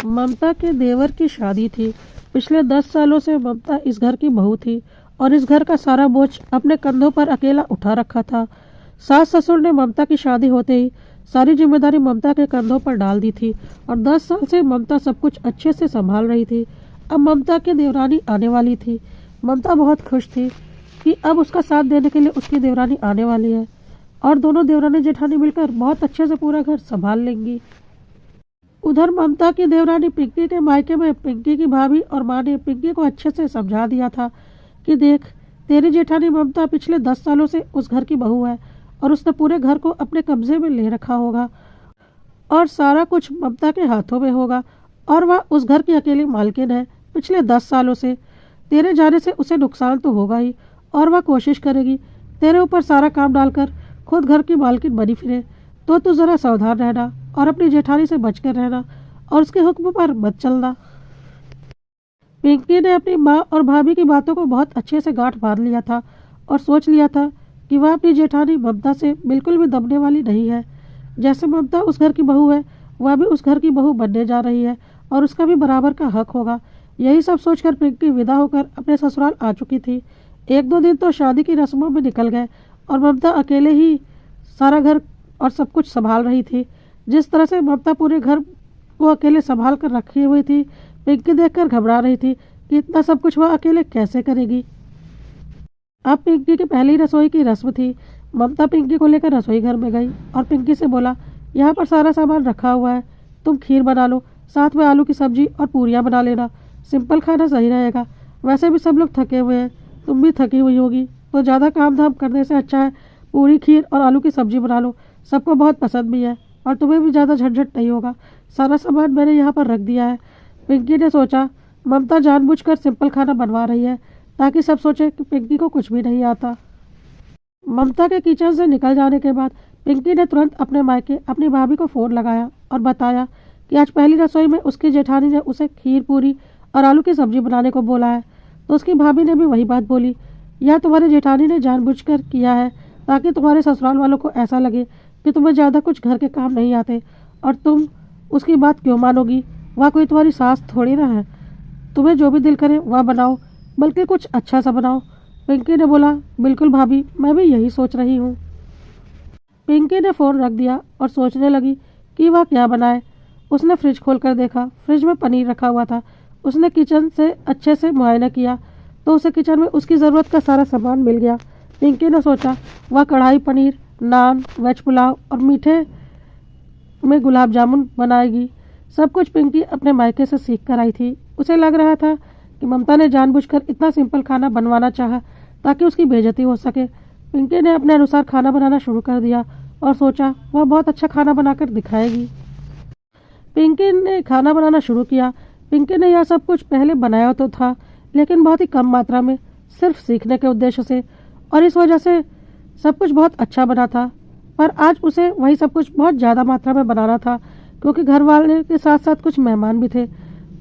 ममता के देवर की शादी थी। पिछले 10 सालों से ममता इस घर की बहू थी और इस घर का सारा बोझ अपने कंधों पर अकेला उठा रखा था। सास ससुर ने ममता की शादी होते ही सारी जिम्मेदारी ममता के कंधों पर डाल दी थी और 10 साल से ममता सब कुछ अच्छे से संभाल रही थी। अब ममता की देवरानी आने वाली थी। ममता बहुत खुश थी कि अब उसका साथ देने के लिए उसकी देवरानी आने वाली है और दोनों देवरानी जेठानी मिलकर बहुत अच्छे से पूरा घर संभाल लेंगी। उधर ममता की देवरानी पिंकी के मायके में पिंकी की भाभी और माँ ने पिंकी को अच्छे से समझा दिया था कि देख, तेरी जेठानी ममता पिछले 10 सालों से उस घर की बहू है और उसने पूरे घर को अपने कब्जे में ले रखा होगा और सारा कुछ ममता के हाथों में होगा और वह उस घर की अकेली मालकिन है पिछले 10 सालों से। तेरे जाने से उसे नुकसान तो होगा ही और वह कोशिश करेगी तेरे ऊपर सारा काम डालकर खुद घर की मालकिन बनी फिरे। तो तू ज़रा सावधान रहना और अपनी जेठानी से बचकर रहना और उसके हुक्म पर मत चलना। पिंकी ने अपनी माँ और भाभी की बातों को बहुत अच्छे से गांठ बांध लिया था और सोच लिया था कि वह अपनी जेठानी ममता से बिल्कुल भी दबने वाली नहीं है। जैसे ममता उस घर की बहू है, वह भी उस घर की बहू बनने जा रही है और उसका भी बराबर का हक होगा। यही सब सोचकर पिंकी विदा होकर अपने ससुराल आ चुकी थी। 1-2 दिन तो शादी की रस्मों में निकल गए और ममता अकेले ही सारा घर और सब कुछ संभाल रही थी। जिस तरह से ममता पूरे घर को अकेले संभाल कर रखी हुई थी, पिंकी देखकर घबरा रही थी कि इतना सब कुछ वह अकेले कैसे करेगी। अब पिंकी की पहली रसोई की रस्म थी। ममता पिंकी को लेकर रसोई घर में गई और पिंकी से बोला, यहाँ पर सारा सामान रखा हुआ है, तुम खीर बना लो, साथ में आलू की सब्जी और पूरियाँ बना लेना। सिंपल खाना सही रहेगा। वैसे भी सब लोग थके हुए हैं, तुम भी थकी हुई होगी, तो ज़्यादा काम धाम करने से अच्छा है पूरी खीर और आलू की सब्जी बना लो। सबको बहुत पसंद भी है और तुम्हें भी ज़्यादा झंझट नहीं होगा। सारा सामान मैंने यहाँ पर रख दिया है। पिंकी ने सोचा ममता जानबूझकर सिंपल खाना बनवा रही है ताकि सब सोचे कि पिंकी को कुछ भी नहीं आता। ममता के किचन से निकल जाने के बाद पिंकी ने तुरंत अपने मायके अपनी भाभी को फ़ोन लगाया और बताया कि आज पहली रसोई में उसकी जेठानी ने उसे खीर पूरी और आलू की सब्जी बनाने को बोला है। तो उसकी भाभी ने भी वही बात बोली, यह तुम्हारी जेठानी ने जानबूझकर किया है ताकि तुम्हारे ससुराल वालों को ऐसा लगे कि तुम्हें ज़्यादा कुछ घर के काम नहीं आते और तुम उसकी बात क्यों मानोगी। वह कोई तुम्हारी सास थोड़ी ना है। तुम्हें जो भी दिल करे वह बनाओ, बल्कि कुछ अच्छा सा बनाओ। पिंकी ने बोला, बिल्कुल भाभी, मैं भी यही सोच रही हूँ। पिंकी ने फ़ोन रख दिया और सोचने लगी कि वह क्या बनाए। उसने फ्रिज खोलकर देखा, फ्रिज में पनीर रखा हुआ था। उसने किचन से अच्छे से मुआयना किया तो उसे किचन में उसकी ज़रूरत का सारा सामान मिल गया। पिंकी ने सोचा वह कढ़ाई पनीर, नान, वेज पुलाव और मीठे में गुलाब जामुन बनाएगी। सब कुछ पिंकी अपने मायके से सीख कर आई थी। उसे लग रहा था कि ममता ने जानबूझकर इतना सिंपल खाना बनवाना चाहा ताकि उसकी बेइज्जती हो सके। पिंकी ने अपने अनुसार खाना बनाना शुरू कर दिया और सोचा वह बहुत अच्छा खाना बनाकर दिखाएगी। पिंकी ने खाना बनाना शुरू किया। पिंकी ने यह सब कुछ पहले बनाया तो था, लेकिन बहुत ही कम मात्रा में, सिर्फ सीखने के उद्देश्य से, और इस वजह से सब कुछ बहुत अच्छा बना था। पर आज उसे वही सब कुछ बहुत ज़्यादा मात्रा में बनाना था क्योंकि घर वाले के साथ साथ कुछ मेहमान भी थे।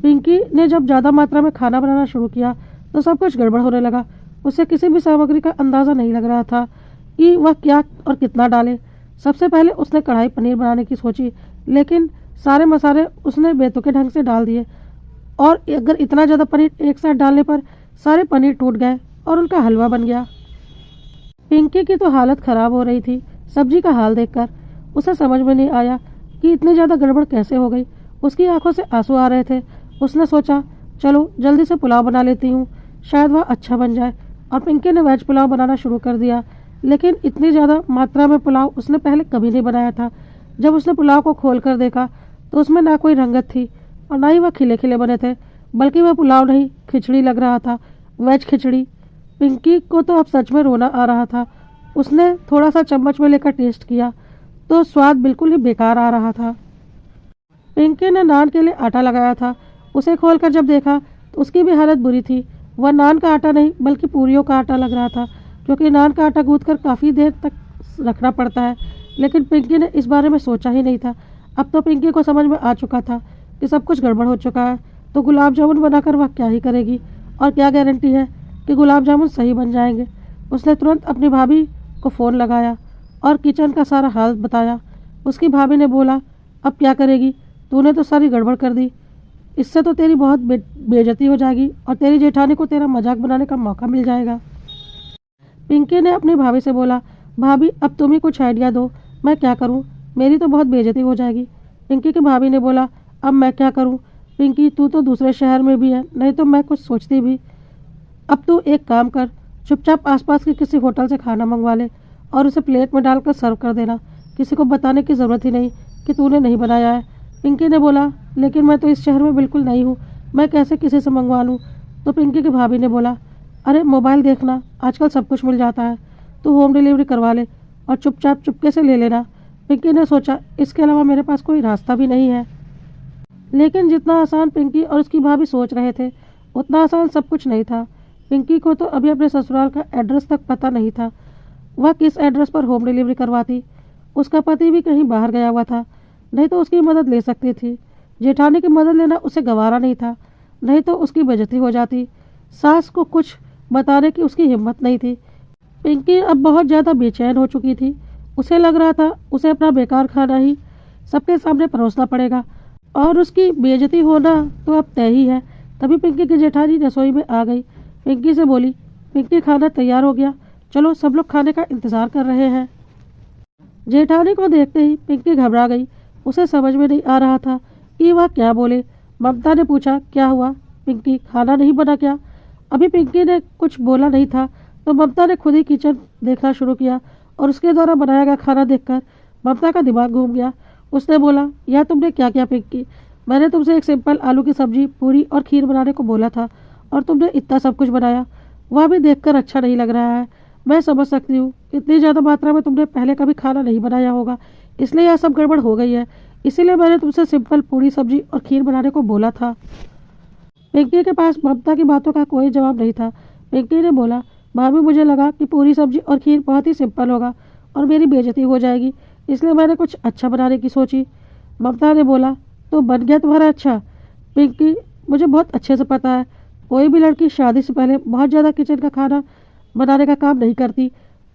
पिंकी ने जब ज़्यादा मात्रा में खाना बनाना शुरू किया तो सब कुछ गड़बड़ होने लगा। उसे किसी भी सामग्री का अंदाज़ा नहीं लग रहा था कि वह क्या और कितना डाले। सबसे पहले उसने कढ़ाई पनीर बनाने की सोची, लेकिन सारे मसाले उसने बेतुके ढंग से डाल दिए और अगर इतना ज़्यादा पनीर एक साथ डालने पर सारे पनीर टूट गए और उनका हलवा बन गया। पिंकी की तो हालत ख़राब हो रही थी। सब्जी का हाल देखकर उसे समझ में नहीं आया कि इतनी ज़्यादा गड़बड़ कैसे हो गई। उसकी आंखों से आंसू आ रहे थे। उसने सोचा चलो जल्दी से पुलाव बना लेती हूँ, शायद वह अच्छा बन जाए। और पिंकी ने वेज पुलाव बनाना शुरू कर दिया, लेकिन इतनी ज़्यादा मात्रा में पुलाव उसने पहले कभी नहीं बनाया था। जब उसने पुलाव को खोल कर देखा तो उसमें ना कोई रंगत थी और ना ही वह खिले खिले बने थे, बल्कि वह पुलाव नहीं खिचड़ी लग रहा था, वेज खिचड़ी। पिंकी को तो अब सच में रोना आ रहा था। उसने थोड़ा सा चम्मच में लेकर टेस्ट किया तो स्वाद बिल्कुल ही बेकार आ रहा था। पिंकी ने नान के लिए आटा लगाया था। उसे खोलकर जब देखा तो उसकी भी हालत बुरी थी। वह नान का आटा नहीं बल्कि पूरियों का आटा लग रहा था, क्योंकि नान का आटा गूंथकर काफ़ी देर तक रखना पड़ता है। लेकिन पिंकी ने इस बारे में सोचा ही नहीं था। अब तो पिंकी को समझ में आ चुका था कि सब कुछ गड़बड़ हो चुका है, तो गुलाब जामुन बनाकर वह क्या ही करेगी और क्या गारंटी है कि गुलाब जामुन सही बन जाएंगे। उसने तुरंत अपनी भाभी को फ़ोन लगाया और किचन का सारा हाल बताया। उसकी भाभी ने बोला, अब क्या करेगी, तूने तो सारी गड़बड़ कर दी। इससे तो तेरी बहुत बेइज्जती हो जाएगी और तेरी जेठानी को तेरा मजाक बनाने का मौका मिल जाएगा। पिंकी ने अपनी भाभी से बोला, भाभी अब तुम ही कुछ आइडिया दो, मैं क्या करूं? मेरी तो बहुत बेइज्जती हो जाएगी। पिंकी की भाभी ने बोला, अब मैं क्या करूं? पिंकी तू तो दूसरे शहर में भी है, नहीं तो मैं कुछ सोचती भी। अब तू एक काम कर, चुपचाप आसपास के किसी होटल से खाना मंगवा ले और उसे प्लेट में डालकर सर्व कर देना। किसी को बताने की ज़रूरत ही नहीं कि तूने नहीं बनाया है। पिंकी ने बोला, लेकिन मैं तो इस शहर में बिल्कुल नहीं हूँ, मैं कैसे किसी से मंगवा लूँ? तो पिंकी की भाभी ने बोला, अरे मोबाइल देखना, आजकल सब कुछ मिल जाता है, तू होम डिलीवरी करवा ले और चुपचाप चुपके से ले लेना। पिंकी ने सोचा, इसके अलावा मेरे पास कोई रास्ता भी नहीं है। लेकिन जितना आसान पिंकी और उसकी भाभी सोच रहे थे, उतना आसान सब कुछ नहीं था। पिंकी को तो अभी अपने ससुराल का एड्रेस तक पता नहीं था। वह किस एड्रेस पर होम डिलीवरी करवाती? उसका पति भी कहीं बाहर गया हुआ था, नहीं तो उसकी मदद ले सकती थी। जेठानी की मदद लेना उसे गवारा नहीं था, नहीं तो उसकी बेइज्जती हो जाती। सास को कुछ बताने की उसकी हिम्मत नहीं थी। पिंकी अब बहुत ज़्यादा बेचैन हो चुकी थी। उसे लग रहा था उसे अपना बेकार खाना ही सबके सामने परोसना पड़ेगा और उसकी बेइज्जती होना तो अब तय ही है। तभी पिंकी की जेठानी रसोई में आ गई। पिंकी से बोली, पिंकी खाना तैयार हो गया, चलो सब लोग खाने का इंतज़ार कर रहे हैं। जेठानी को देखते ही पिंकी घबरा गई। उसे समझ में नहीं आ रहा था कि वह क्या बोले। ममता ने पूछा, क्या हुआ पिंकी, खाना नहीं बना क्या? अभी पिंकी ने कुछ बोला नहीं था तो ममता ने खुद ही किचन देखना शुरू किया और उसके द्वारा बनाया गया खाना देखकर ममता का दिमाग घूम गया। उसने बोला, यह तुमने क्या किया पिंकी? मैंने तुमसे एक सिंपल आलू की सब्जी, पूरी और खीर बनाने को बोला था और तुमने इतना सब कुछ बनाया। वह भी देखकर अच्छा नहीं लग रहा है। मैं समझ सकती हूँ इतनी ज़्यादा मात्रा में तुमने पहले कभी खाना नहीं बनाया होगा, इसलिए यह सब गड़बड़ हो गई है। इसीलिए मैंने तुमसे सिंपल पूरी सब्जी और खीर बनाने को बोला था। पिंकी के पास ममता की बातों का कोई जवाब नहीं था। पिंकी ने बोला, भाभी मुझे लगा कि पूरी सब्जी और खीर बहुत ही सिंपल होगा और मेरी बेइज्जती हो जाएगी, इसलिए मैंने कुछ अच्छा बनाने की सोची। ममता ने बोला, तो बन गया तुम्हारा अच्छा? पिंकी, मुझे बहुत अच्छे से पता है, कोई भी लड़की शादी से पहले बहुत ज़्यादा किचन का खाना बनाने का काम नहीं करती,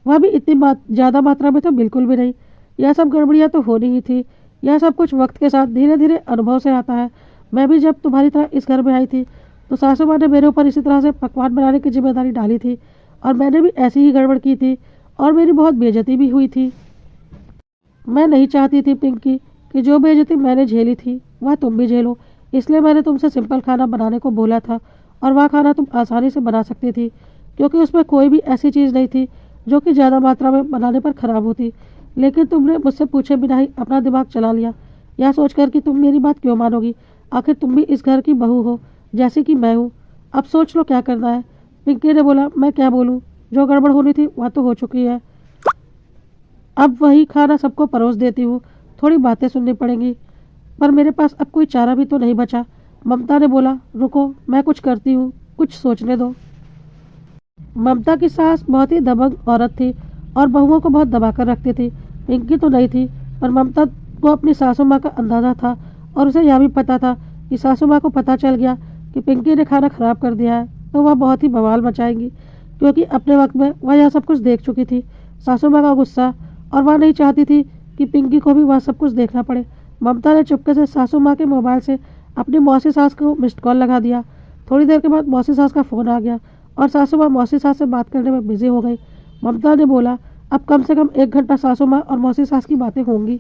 वह भी इतनी ज़्यादा मात्रा में तो बिल्कुल भी नहीं। यह सब गड़बड़ियाँ तो होनी ही थी। यह सब कुछ वक्त के साथ धीरे धीरे अनुभव से आता है। मैं भी जब तुम्हारी तरह इस घर में आई थी तो सासू माँ ने मेरे ऊपर इसी तरह से पकवान बनाने की जिम्मेदारी डाली थी और मैंने भी ऐसी ही गड़बड़ की थी और मेरी बहुत बेइज्जती भी हुई थी। मैं नहीं चाहती थी पिंकी कि जो बेइज्जती मैंने झेली थी वह तुम भी झेलो, इसलिए मैंने तुमसे सिंपल खाना बनाने को बोला था और वह खाना तुम आसानी से बना सकती थी, क्योंकि उसमें कोई भी ऐसी चीज़ नहीं थी जो कि ज़्यादा मात्रा में बनाने पर ख़राब होती। लेकिन तुमने मुझसे पूछे बिना ही अपना दिमाग चला लिया, यह सोचकर कि तुम मेरी बात क्यों मानोगी? आखिर तुम भी इस घर की बहू हो जैसे कि मैं हूँ। अब सोच लो क्या करना है। पिंकी ने बोला, मैं क्या बोलूँ, जो गड़बड़ होनी थी वह तो हो चुकी है, अब वही खाना सबको परोस देती हूँ। थोड़ी बातें सुननी पड़ेंगी, पर मेरे पास अब कोई चारा भी तो नहीं बचा। ममता ने बोला, रुको मैं कुछ करती हूँ, कुछ सोचने दो। ममता की सास बहुत ही दबंग औरत थी और बहुओं को बहुत दबा कर रखती थी। पिंकी तो नहीं थी, पर ममता को अपनी सासू माँ का अंदाज़ा था और उसे यह भी पता था कि सासू माँ को पता चल गया कि पिंकी ने खाना खराब कर दिया है तो वह बहुत ही बवाल मचाएंगी, क्योंकि अपने वक्त में वह यह सब कुछ देख चुकी थी। सासू माँ का गुस्सा, और वह नहीं चाहती थी कि पिंकी को भी वह सब कुछ देखना पड़े। ममता ने चुपके से सासू माँ के मोबाइल से अपनी मौसी सास को मिस्ड कॉल लगा दिया। थोड़ी देर के बाद मौसी सास का फ़ोन आ गया और सासू माँ मौसी सास से बात करने में बिजी हो गई। ममता ने बोला, अब कम से कम 1 घंटा सासू माँ और मौसी सास की बातें होंगी।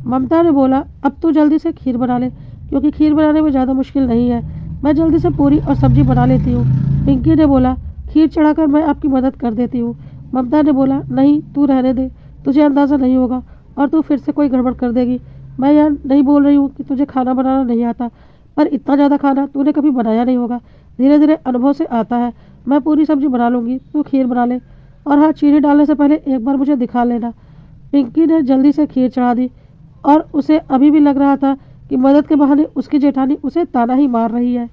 ममता ने बोला, अब तू जल्दी से खीर बना ले, क्योंकि खीर बनाने में ज़्यादा मुश्किल नहीं है, मैं जल्दी से पूरी और सब्जी बना लेती हूँ। पिंकी ने बोला, खीर चढ़ाकर मैं आपकी मदद कर देती हूँ। ममता ने बोला, नहीं तू रहने दे, तुझे अंदाज़ा नहीं होगा और तू फिर से कोई गड़बड़ कर देगी। मैं यह नहीं बोल रही हूँ कि तुझे खाना बनाना नहीं आता, पर इतना ज़्यादा खाना तूने कभी बनाया नहीं होगा, धीरे धीरे अनुभव से आता है। मैं पूरी सब्जी बना लूँगी, तू खीर बना ले, और हाँ चीनी डालने से पहले एक बार मुझे दिखा लेना। पिंकी ने जल्दी से खीर चढ़ा दी और उसे अभी भी लग रहा था कि मदद के बहाने उसकी जेठानी उसे ताना ही मार रही है।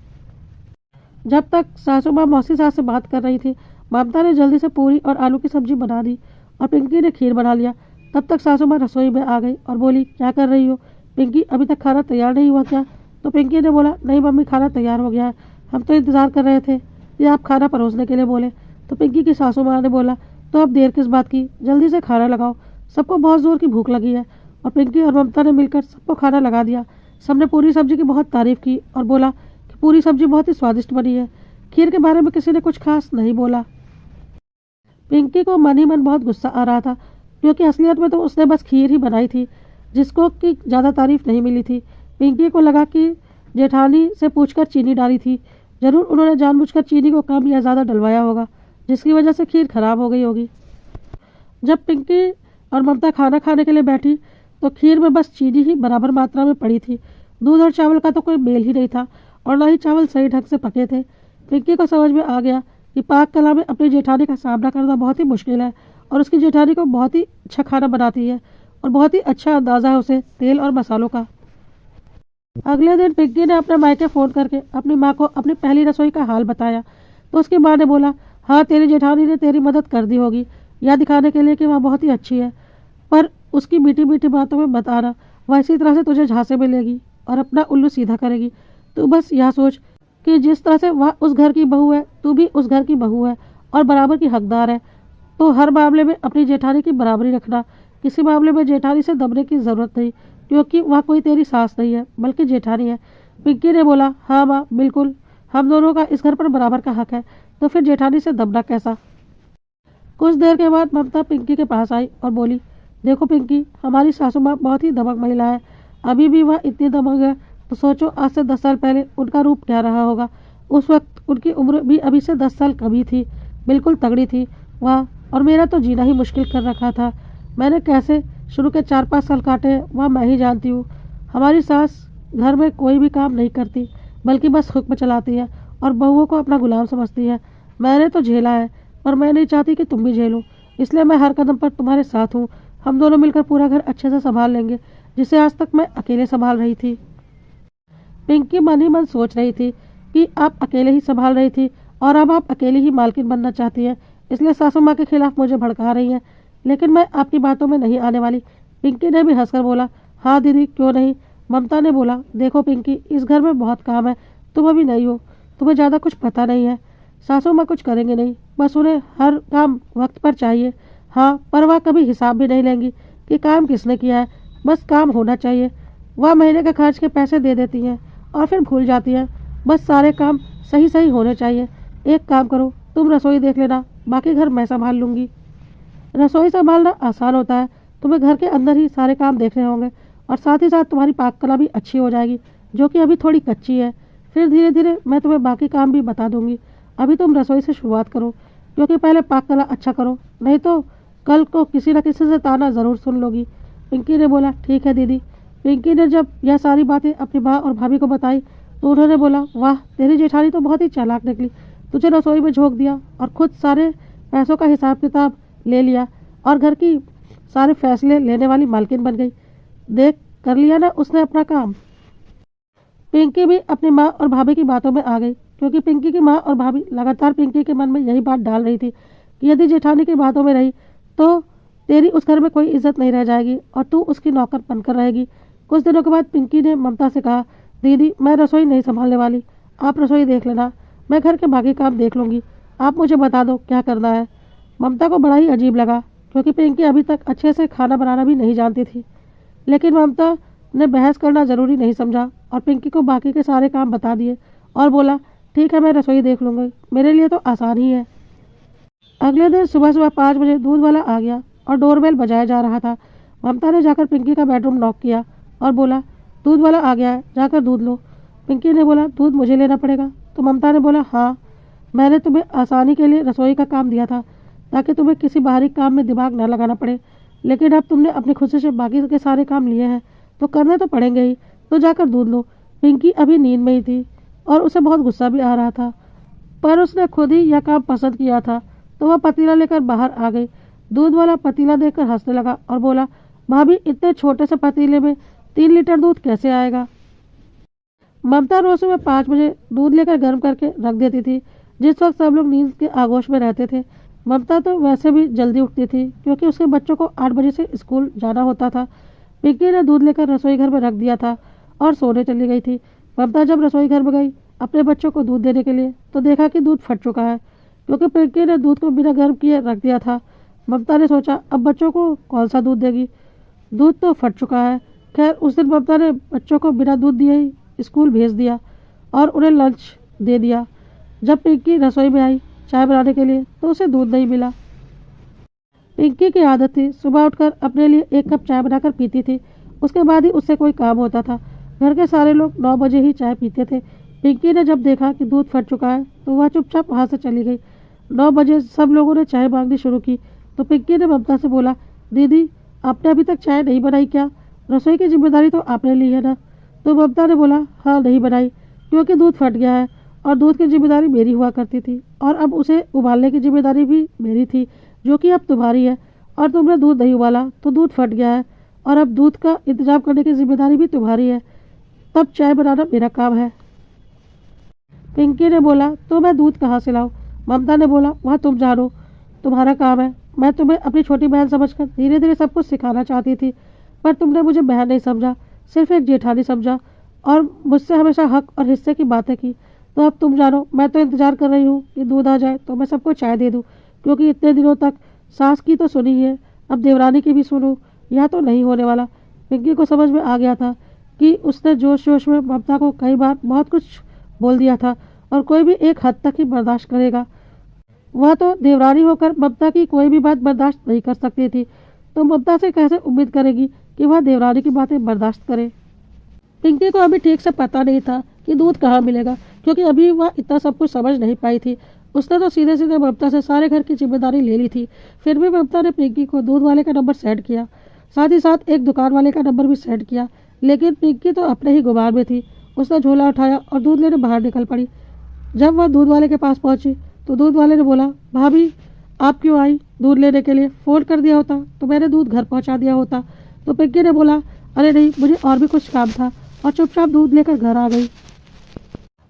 जब तक सासू माँ मौसी सास से बात कर रही थी, ममता ने जल्दी से पूरी और आलू की सब्जी बना दी और पिंकी ने खीर बना लिया। तब तक सासू माँ रसोई में आ गई और बोली, क्या कर रही हो पिंकी, अभी तक खाना तैयार नहीं हुआ क्या? तो पिंकी ने बोला, नहीं मम्मी खाना तैयार हो गया है, हम तो इंतज़ार कर रहे थे कि आप खाना परोसने के लिए बोले। तो पिंकी की सासू माँ ने बोला, तो अब देर किस बात की, जल्दी से खाना लगाओ, सबको बहुत ज़ोर की भूख लगी है। और पिंकी और ममता ने मिलकर सबको खाना लगा दिया। सबने पूरी सब्जी की बहुत तारीफ की और बोला कि पूरी सब्जी बहुत ही स्वादिष्ट बनी है। खीर के बारे में किसी ने कुछ खास नहीं बोला। पिंकी को मन ही मन बहुत गुस्सा आ रहा था, क्योंकि असलियत में तो उसने बस खीर ही बनाई थी, जिसको कि ज़्यादा तारीफ नहीं मिली थी। पिंकी को लगा कि जेठानी से पूछकर चीनी डाली थी। ज़रूर उन्होंने जानबूझकर चीनी को कम या ज़्यादा डलवाया होगा, जिसकी वजह से खीर खराब हो गई होगी। जब पिंकी और ममता खाना खाने के लिए बैठी तो खीर में बस चीनी ही बराबर मात्रा में पड़ी थी। दूध और चावल का तो कोई मेल ही नहीं था, और ना ही चावल सही ढंग से पके थे। पिंकी को समझ में आ गया कि पाक कला में अपनी जेठानी का सामना करना बहुत ही मुश्किल है, और उसकी जेठानी को बहुत ही अच्छा खाना बनाती है और बहुत ही अच्छा अंदाज़ा है उसे तेल और मसालों का। अगले दिन पिंकी ने अपने मायके फ़ोन करके अपनी माँ को अपनी पहली रसोई का हाल बताया, तो उसकी माँ ने बोला, हाँ तेरी जेठानी ने तेरी मदद कर दी होगी, यह दिखाने के लिए कि वह बहुत ही अच्छी है, पर उसकी मीठी मीठी बातों में बताना वह इसी तरह से तुझे झांसे में लेगी और अपना उल्लू सीधा करेगी। तू बस यह सोच कि जिस तरह से वह उस घर की बहू है, तू भी उस घर की बहू है और बराबर की हकदार है। तो हर मामले में अपनी जेठानी की बराबरी रखना। किसी मामले में जेठानी से दबने की ज़रूरत नहीं, क्योंकि वह कोई तेरी सास नहीं है बल्कि जेठानी है। पिंकी ने बोला, हाँ माँ बिल्कुल, हम दोनों का इस घर पर बराबर का हक है, तो फिर जेठानी से दबना कैसा। कुछ देर के बाद ममता पिंकी के पास आई और बोली, देखो पिंकी, हमारी सासू माँ बहुत ही दमक महिला है। अभी भी वह इतनी दमक है तो सोचो आज से 10 साल पहले उनका रूप क्या रहा होगा। उस वक्त उनकी उम्र भी अभी से 10 साल कम ही थी, बिल्कुल तगड़ी थी वह, और मेरा तो जीना ही मुश्किल कर रखा था। मैंने कैसे शुरू के 4-5 साल काटे वह मैं ही जानती हूँ। हमारी सास घर में कोई भी काम नहीं करती, बल्कि बस हुक्म चलाती है और बहुओं को अपना गुलाम समझती है। मैंने तो झेला है, पर मैं नहीं चाहती कि तुम भी झेलो, इसलिए मैं हर कदम पर तुम्हारे साथ हूँ। हम दोनों मिलकर पूरा घर अच्छे से संभाल लेंगे, जिसे आज तक मैं अकेले संभाल रही थी। पिंकी मन ही मन सोच रही थी कि आप अकेले ही संभाल रही थी और अब आप अकेली ही मालकिन बनना चाहती हैं, इसलिए सासू माँ के खिलाफ मुझे भड़का रही हैं। लेकिन मैं आपकी बातों में नहीं आने वाली। पिंकी ने भी हंसकर बोला, हाँ दीदी क्यों नहीं। ममता ने बोला, देखो पिंकी, इस घर में बहुत काम है, तुम अभी नहीं हो, तुम्हें ज़्यादा कुछ पता नहीं है। सासू माँ कुछ करेंगे नहीं, बस उन्हें हर काम वक्त पर चाहिए। हाँ, पर वह कभी हिसाब भी नहीं लेंगी कि काम किसने किया है, बस काम होना चाहिए। वह महीने के खर्च के पैसे दे देती हैं और फिर भूल जाती हैं। बस सारे काम सही सही होने चाहिए। एक काम करो, तुम रसोई देख लेना, बाकी घर मैं संभाल लूँगी। रसोई संभालना आसान होता है, तुम्हें घर के अंदर ही सारे काम देखने होंगे और साथ ही साथ तुम्हारी पाक कला भी अच्छी हो जाएगी, जो कि अभी थोड़ी कच्ची है। फिर धीरे धीरे मैं तुम्हें बाकी काम भी बता दूंगी। अभी तुम रसोई से शुरुआत करो, क्योंकि पहले पाक कला अच्छा करो, नहीं तो कल को किसी न किसी से ताना ज़रूर सुन लोगी। पिंकी ने बोला, ठीक है दीदी। पिंकी ने जब यह सारी बातें अपनी माँ और भाभी को बताई तो उन्होंने बोला, वाह तेरी जेठानी तो बहुत ही चालाक निकली, तुझे रसोई में झोंक दिया और खुद सारे पैसों का हिसाब किताब ले लिया और घर की सारे फैसले लेने वाली मालकिन बन गई। देख कर लिया ना उसने अपना काम। पिंकी भी अपनी माँ और भाभी की बातों में आ गई, क्योंकि पिंकी की माँ और भाभी लगातार पिंकी के मन में यही बात डाल रही थी कि यदि जेठानी की बातों में रही तो तेरी उस घर में कोई इज्जत नहीं रह जाएगी और तू उसकी नौकर बनकर रहेगी। कुछ दिनों के बाद पिंकी ने ममता से कहा, दीदी मैं रसोई नहीं संभालने वाली, आप रसोई देख लेना, मैं घर के बाकी काम देख लूँगी, आप मुझे बता दो क्या करना है। ममता को बड़ा ही अजीब लगा, क्योंकि पिंकी अभी तक अच्छे से खाना बनाना भी नहीं जानती थी। लेकिन ममता ने बहस करना ज़रूरी नहीं समझा और पिंकी को बाकी के सारे काम बता दिए और बोला, ठीक है मैं रसोई देख लूँगी, मेरे लिए तो आसान ही है। अगले दिन सुबह सुबह 5 बजे दूध वाला आ गया और डोरबेल बजाया जा रहा था। ममता ने जाकर पिंकी का बेडरूम नॉक किया और बोला, दूध वाला आ गया है, जाकर दूध लो। पिंकी ने बोला, दूध मुझे लेना पड़ेगा? तो ममता ने बोला, हाँ, मैंने तुम्हें आसानी के लिए रसोई का काम दिया था ताकि तुम्हें किसी बाहरी काम में दिमाग ना लगाना पड़े, लेकिन अब तुमने अपनी खुशी से बाकी के सारे काम लिए हैं तो करने तो पड़ेंगे ही, तो जाकर दूध लो। पिंकी अभी नींद में ही थी और उसे बहुत गुस्सा भी आ रहा था, पर उसने खुद ही यह काम पसंद किया था, तो वह पतीला लेकर बाहर आ गई। दूध वाला पतीला देखकर हंसने लगा और बोला, भाभी इतने छोटे से पतीले में 3 लीटर दूध कैसे आएगा। ममता रोज सुबह 5 बजे दूध लेकर गर्म करके रख देती थी, जिस वक्त सब लोग नींद के आगोश में रहते थे। ममता तो वैसे भी जल्दी उठती थी, क्योंकि उसके बच्चों को 8 बजे से स्कूल जाना होता था। पिंकी ने दूध लेकर रसोई घर में रख दिया था और सोने चली गई थी। ममता जब रसोई घर में गई अपने बच्चों को दूध देने के लिए, तो देखा कि दूध फट चुका है, क्योंकि पिंकी ने दूध को बिना गर्म किए रख दिया था। ममता ने सोचा, अब बच्चों को कौन सा दूध देगी, दूध तो फट चुका है। खैर उस दिन ममता ने बच्चों को बिना दूध दिए ही स्कूल भेज दिया और उन्हें लंच दे दिया। जब पिंकी रसोई में आई चाय बनाने के लिए तो उसे दूध नहीं मिला। पिंकी की आदत थी सुबह उठकर अपने लिए एक कप चाय बनाकर पीती थी, उसके बाद ही उससे कोई काम होता था। घर के सारे लोग 9 बजे ही चाय पीते थे। पिंकी ने जब देखा कि दूध फट चुका है तो वह चुपचाप वहाँ से चली गई। 9 बजे सब लोगों ने चाय मांगनी शुरू की तो पिंकी ने ममता से बोला, दीदी आपने अभी तक चाय नहीं बनाई क्या? रसोई की जिम्मेदारी तो आपने ली है ना? तो ममता ने बोला, हाँ नहीं बनाई क्योंकि दूध फट गया है और दूध की जिम्मेदारी मेरी हुआ करती थी और अब उसे उबालने की जिम्मेदारी भी मेरी थी जो कि अब तुम्हारी है, और तुमने दूध नहीं उबाला तो दूध फट गया है और अब दूध का इंतजाम करने की जिम्मेदारी भी तुम्हारी है, तब चाय बनाना मेरा काम है। पिंकी ने बोला, तो मैं दूध कहाँ से लाऊं? ममता ने बोला, वह तुम जानो, तुम्हारा काम है। मैं तुम्हें अपनी छोटी बहन समझकर धीरे धीरे सब कुछ सिखाना चाहती थी, पर तुमने मुझे बहन नहीं समझा, सिर्फ एक जेठानी समझा और मुझसे हमेशा हक और हिस्से की बातें की। तो अब तुम जानो, मैं तो इंतजार कर रही हूँ कि दूध आ जाए तो मैं सबको चाय दे दूँ, क्योंकि इतने दिनों तक सास की तो सुनी है, अब देवरानी की भी सुनूं, यह तो नहीं होने वाला। पिंकी को समझ में आ गया था कि उसने जोश जोश में ममता को कई बार बहुत कुछ बोल दिया था और कोई भी एक हद तक ही बर्दाश्त करेगा। वह तो देवरानी होकर ममता की कोई भी बात बर्दाश्त नहीं कर सकती थी, तो ममता से कैसे उम्मीद करेगी कि वह देवरानी की बातें बर्दाश्त करे। पिंकी को अभी ठीक से पता नहीं था कि दूध कहाँ मिलेगा, क्योंकि अभी वह इतना सब कुछ समझ नहीं पाई थी। उसने तो सीधे सीधे ममता से सारे घर की जिम्मेदारी ले ली थी। फिर भी ममता ने पिंकी को दूध वाले का नंबर सेंड किया, साथ ही साथ एक दुकान वाले का नंबर भी सेंड किया, लेकिन पिंकी तो अपने ही गुमान में थी। उसने झोला उठाया और दूध लेने बाहर निकल पड़ी। जब वह दूध वाले के पास पहुंची तो दूध वाले ने बोला, भाभी आप क्यों आई दूध लेने के लिए? फ़ोन कर दिया होता तो मैंने दूध घर पहुंचा दिया होता। तो पिंकी ने बोला, अरे नहीं, मुझे और भी कुछ काम था, और चुपचाप दूध लेकर घर आ गई।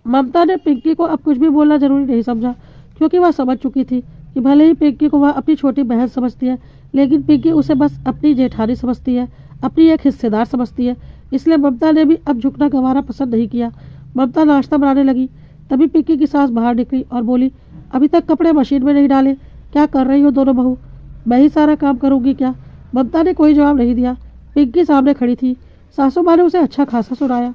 ममता ने पिंकी को अब कुछ भी बोलना जरूरी नहीं समझा, क्योंकि वह समझ चुकी थी कि भले ही पिंकी को वह अपनी छोटी बहन समझती है, लेकिन पिंकी उसे बस अपनी जेठानी समझती है, अपनी एक हिस्सेदार समझती है। इसलिए ममता ने भी अब झुकना गंवारा पसंद नहीं किया। ममता नाश्ता बनाने लगी, तभी पिंकी की सास बाहर निकली और बोली, अभी तक कपड़े मशीन में नहीं डाले, क्या कर रही हो दोनों बहू? मैं ही सारा काम करूँगी क्या? ममता ने कोई जवाब नहीं दिया। पिंकी सामने खड़ी थी, सासू माँ ने उसे अच्छा खासा सुनाया।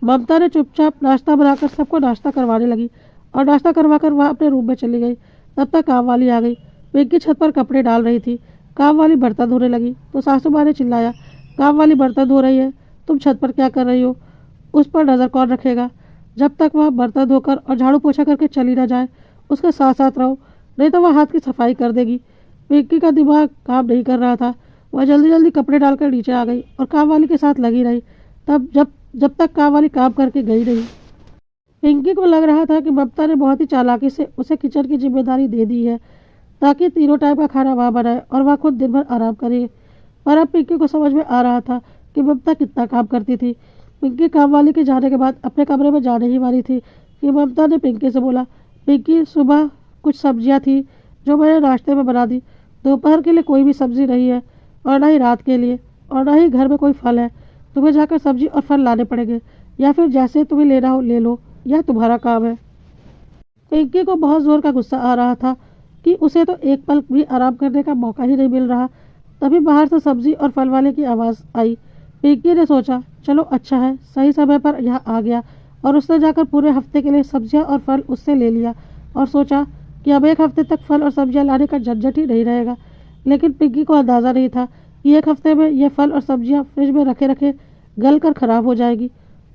ममता ने चुपचाप नाश्ता बनाकर सबको नाश्ता करवाने लगी और नाश्ता करवाकर वह अपने रूम में चली गई। तब तक काम वाली आ गई। पिंकी छत पर कपड़े डाल रही थी। काम वाली बर्तन धोने लगी तो सासू माँ ने चिल्लाया, काम वाली बर्तन धो रही है, तुम छत पर क्या कर रही हो? उस पर नज़र कौन रखेगा? जब तक वह बर्तन धोकर और झाड़ू पोछा करके चली ना जाए उसके साथ साथ रहो, नहीं तो वह हाथ की सफाई कर देगी। पिंकी का दिमाग काम नहीं कर रहा था। वह जल्दी जल्दी कपड़े डालकर नीचे आ गई और काम वाली के साथ लगी रही, तब जब तक काम वाली काम करके गई नहीं। पिंकी को लग रहा था कि ममता ने बहुत ही चालाकी से उसे किचन की जिम्मेदारी दे दी है, ताकि तीनों टाइम का खाना वह बनाए और वह खुद दिन भर आराम करे। पर अब पिंकी को समझ में आ रहा था कि ममता कितना काम करती थी। पिंकी काम वाली के जाने के बाद अपने कमरे में जाने ही वाली थी कि ममता ने पिंकी से बोला, पिंकी सुबह कुछ सब्जियां थी जो मैंने नाश्ते में बना दी, दोपहर के लिए कोई भी सब्जी नहीं है और ना ही रात के लिए, और ना ही घर में कोई फल है। तुम्हें जाकर सब्जी और फल लाने पड़ेंगे, या फिर जैसे तुम्हें लेना हो ले लो, यह तुम्हारा काम है। पिंकी को बहुत जोर का गुस्सा आ रहा था कि उसे तो एक पल भी आराम करने का मौका ही नहीं मिल रहा। तभी बाहर से सब्जी और फल वाले की आवाज़ आई। पिंकी ने सोचा, चलो अच्छा है, सही समय पर यहाँ आ गया, और उसने जाकर पूरे हफ्ते के लिए सब्जियाँ और फल उससे ले लिया और सोचा कि अब एक हफ्ते तक फल और सब्जियाँ लाने का झंझट ही नहीं रहेगा। लेकिन पिंकी को अंदाज़ा नहीं था कि एक हफ्ते में ये फल और सब्जियाँ फ्रिज में रखे रखे गल कर ख़राब हो जाएगी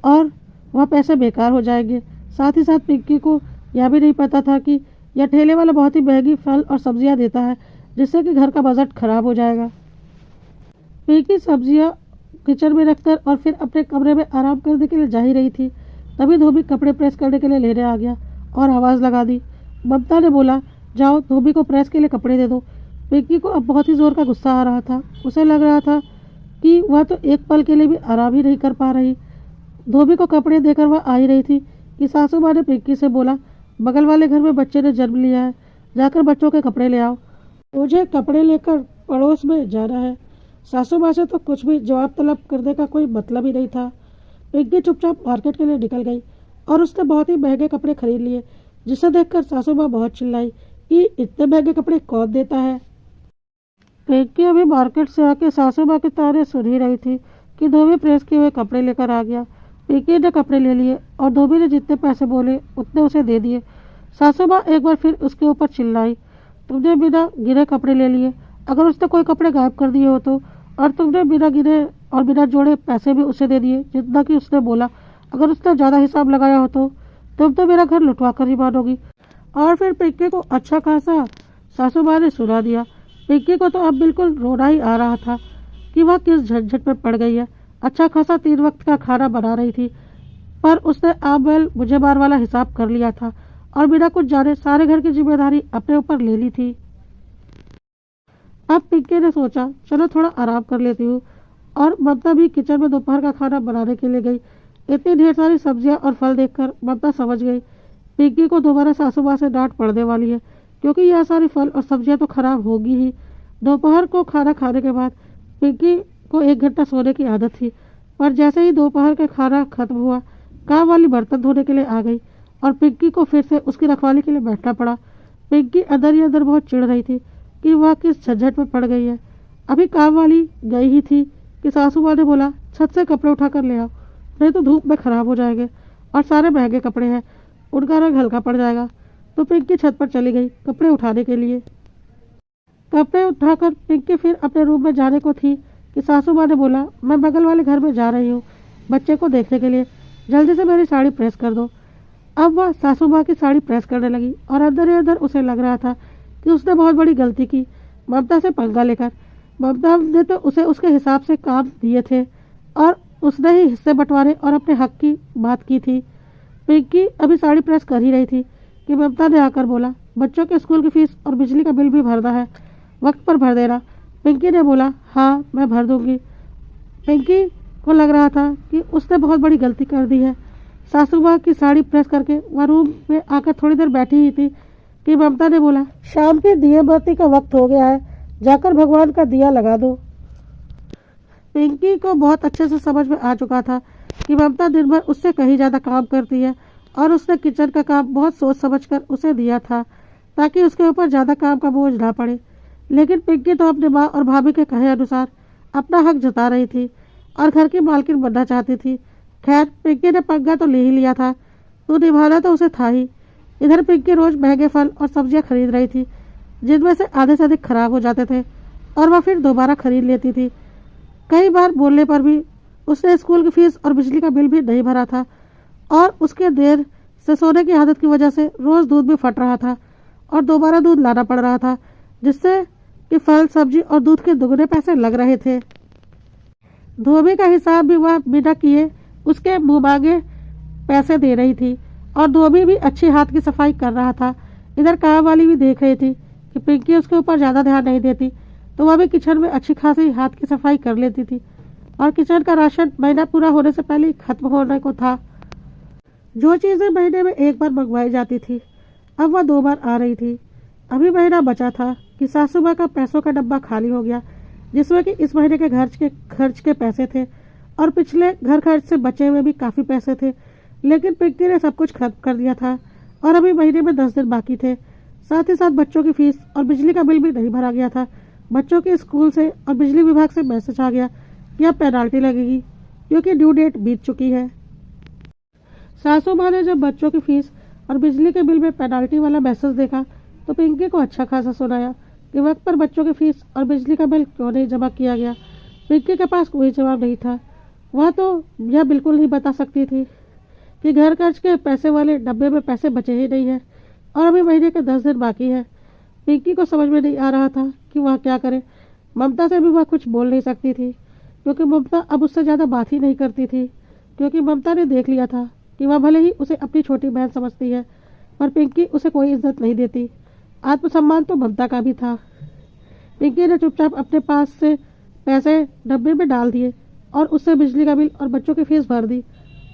और वह पैसे बेकार हो जाएंगे। साथ ही साथ पिंकी को यह भी नहीं पता था कि यह ठेले वाला बहुत ही महंगी फल और सब्जियां देता है, जिससे कि घर का बजट खराब हो जाएगा। पिंकी सब्जियां किचन में रखकर और फिर अपने कमरे में आराम करने के लिए जा ही रही थी, तभी धोबी कपड़े प्रेस करने के लिए लेने आ गया और आवाज़ लगा दी। ममता ने बोला, जाओ धोबी को प्रेस के लिए कपड़े दे दो। पिंकी को अब बहुत ही ज़ोर का गुस्सा आ रहा था। उसे लग रहा था कि वह तो एक पल के लिए भी आराम ही नहीं कर पा रही। धोबी को कपड़े देकर वह आ ही रही थी कि सासू माँ ने पिंकी से बोला, बगल वाले घर में बच्चे ने जन्म लिया है, जाकर बच्चों के कपड़े ले आओ। मुझे कपड़े लेकर पड़ोस में जाना है। सासू माँ से तो कुछ भी जवाब तलब करने का कोई मतलब ही नहीं था। पिंकी चुपचाप मार्केट के लिए निकल गई और उसने बहुत ही महंगे कपड़े खरीद लिए, जिसे देखकर सासू माँ बहुत चिल्लाई कि इतने महंगे कपड़े कौन देता है। पिंकी अभी मार्केट से आके सासू माँ के ताने सुन ही रही थी कि धोबी प्रेस किए हुए कपड़े लेकर आ गया। पिंकी ने कपड़े ले लिए और धोबी ने जितने पैसे बोले उतने उसे दे दिए। सासू माँ एक बार फिर उसके ऊपर चिल्लाई, तुमने बिना गिने कपड़े ले लिए, अगर उसने कोई कपड़े गायब कर दिए हो तो, और तुमने बिना गिने और बिना जोड़े पैसे भी उसे दे दिए जितना कि उसने बोला, अगर उसने ज़्यादा हिसाब लगाया हो तो तुम तो मेरा घर लुटवा कर ही मानोगी। और फिर पिंकी को अच्छा खासा सासू माँ ने सुना दिया। पिंकी को तो अब बिल्कुल रोना ही आ रहा था कि वह किस झंझट में पड़ गई है। अच्छा खासा 3 वक्त का खाना बना रही थी, पर उसने आमवेल मुझे मार वाला हिसाब कर लिया था और बिना कुछ जाने सारे घर की जिम्मेदारी अपने ऊपर ले ली थी। अब पिंकी ने सोचा चलो थोड़ा आराम कर लेती हूँ, और ममता भी किचन में दोपहर का खाना बनाने के लिए गई। इतनी ढेर सारी सब्जियां और फल देखकर ममता समझ गई पिंकी को दोबारा सासू माँ से डांट पड़ने वाली है, क्योंकि यह सारी फल और सब्जियां तो खराब होगी ही। दोपहर को खाना खाने के बाद पिंकी को 1 घंटा सोने की आदत थी, पर जैसे ही दोपहर का खाना खत्म हुआ काम वाली बर्तन धोने के लिए आ गई और पिंकी को फिर से उसकी रखवाली के लिए बैठना पड़ा। पिंकी अंदर ही अंदर बहुत चिढ़ रही थी कि वह किस झंझट में पड़ गई है। अभी काम वाली गई ही थी कि सासू माँ ने बोला छत से कपड़े उठा कर ले आओ, नहीं तो धूप में खराब हो जाएंगे और सारे महंगे कपड़े हैं, उनका रंग हल्का पड़ जाएगा। तो पिंकी छत पर चली गई कपड़े उठाने के लिए। कपड़े उठाकर पिंकी फिर अपने रूम में जाने को थी कि सासू माँ ने बोला मैं बगल वाले घर में जा रही हूँ बच्चे को देखने के लिए, जल्दी से मेरी साड़ी प्रेस कर दो। अब वह सासू माँ की साड़ी प्रेस करने लगी और अंदर ही अंदर उसे लग रहा था कि उसने बहुत बड़ी गलती की ममता से पंगा लेकर। ममता ने तो उसे उसके हिसाब से काम दिए थे और उसने ही हिस्से बंटवारे और अपने हक की बात की थी। पिंकी अभी साड़ी प्रेस कर ही रही थी कि ममता ने आकर बोला बच्चों के स्कूल की फीस और बिजली का बिल भी भरना है, वक्त पर भर देना। पिंकी ने बोला हाँ मैं भर दूंगी। पिंकी को लग रहा था कि उसने बहुत बड़ी गलती कर दी है। सासू माँ की साड़ी प्रेस करके वह रूम में आकर थोड़ी देर बैठी ही थी कि ममता ने बोला शाम के दिए बत्ती का वक्त हो गया है, जाकर भगवान का दिया लगा दो। पिंकी को बहुत अच्छे से समझ में आ चुका था कि ममता दिन भर उससे कहीं ज़्यादा काम करती है और उसने किचन का काम बहुत सोच समझकर उसे दिया था ताकि उसके ऊपर ज़्यादा काम का बोझ ना पड़े। लेकिन पिंकी तो अपने माँ और भाभी के कहे अनुसार अपना हक जता रही थी और घर की मालकिन बनना चाहती थी। खैर पिंकी ने पंगा तो ले ही लिया था, तो निभाना तो उसे था ही। इधर पिंकी रोज महंगे फल और सब्जियां खरीद रही थी, जिनमें से आधे से अधिक खराब हो जाते थे और वह फिर दोबारा खरीद लेती थी। कई बार बोलने पर भी उसने स्कूल की फीस और बिजली का बिल भी नहीं भरा था और उसके देर से सोने की आदत की वजह से रोज दूध भी फट रहा था और दोबारा दूध लाना पड़ रहा था, जिससे कि फल सब्जी और दूध के दुगने पैसे लग रहे थे। धोबी का हिसाब भी वह बिना किए उसके मुँह मांगे पैसे दे रही थी और धोबी भी अच्छी हाथ की सफाई कर रहा था। इधर काम वाली भी देख रही थी कि पिंकी उसके ऊपर ज़्यादा ध्यान नहीं देती, तो वह भी किचन में अच्छी खासी हाथ की सफाई कर लेती थी और किचन का राशन महीना पूरा होने से पहले ही खत्म होने को था। जो चीज़ें महीने में एक बार मंगवाई जाती थी अब वह 2 बार आ रही थी। अभी महीना बचा था कि सासू माँ का पैसों का डब्बा खाली हो गया, जिसमें कि इस महीने के खर्च के पैसे थे और पिछले घर खर्च से बचे हुए भी काफ़ी पैसे थे। लेकिन पिंकी ने सब कुछ खत्म कर दिया था और अभी महीने में 10 दिन बाकी थे। साथ ही साथ बच्चों की फीस और बिजली का बिल भी नहीं भरा गया था। बच्चों के स्कूल से और बिजली विभाग से मैसेज आ गया कि अब पेनाल्टी लगेगी क्योंकि ड्यू डेट बीत चुकी है। सासू माँ ने जब बच्चों की फीस और बिजली के बिल में पेनाल्टी वाला मैसेज देखा तो पिंकी को अच्छा खासा सुनाया कि वक्त पर बच्चों की फीस और बिजली का बिल क्यों नहीं जमा किया गया। पिंकी के पास कोई जवाब नहीं था। वह तो यह बिल्कुल नहीं बता सकती थी कि घर खर्च के पैसे वाले डब्बे में पैसे बचे ही नहीं हैं और अभी महीने के 10 दिन बाकी है। पिंकी को समझ में नहीं आ रहा था कि वह क्या करे। ममता से भी वह कुछ बोल नहीं सकती थी क्योंकि ममता अब उससे ज़्यादा बात ही नहीं करती थी, क्योंकि ममता ने देख लिया था कि वह भले ही उसे अपनी छोटी बहन समझती है पर पिंकी उसे कोई इज्जत नहीं देती। आत्मसम्मान तो ममता का भी था। पिंकी ने चुपचाप अपने पास से पैसे डब्बे में डाल दिए और उससे बिजली का बिल और बच्चों की फीस भर दी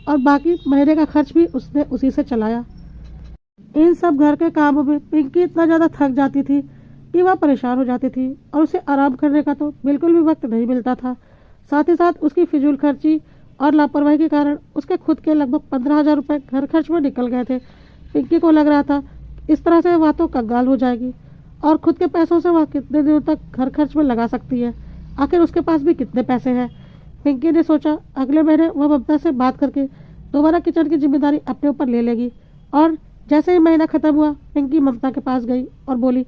और बाकी महीने का खर्च भी उसने उसी से चलाया। इन सब घर के कामों में पिंकी इतना ज़्यादा थक जाती थी कि वह परेशान हो जाती थी और उसे आराम करने का तो बिल्कुल भी वक्त नहीं मिलता था। साथ ही साथ उसकी फिजूल खर्ची और लापरवाही के कारण उसके खुद के लगभग 15,000 रुपये घर खर्च में निकल गए थे। पिंकी को लग रहा था इस तरह से वह तो कंगाल हो जाएगी और खुद के पैसों से वह कितने दिनों तक घर खर्च में लगा सकती है? आखिर उसके पास भी कितने पैसे हैं? पिंकी ने सोचा अगले महीने वह ममता से बात करके दोबारा किचन की जिम्मेदारी अपने ऊपर ले लेगी। और जैसे ही महीना ख़त्म हुआ, पिंकी ममता के पास गई और बोली,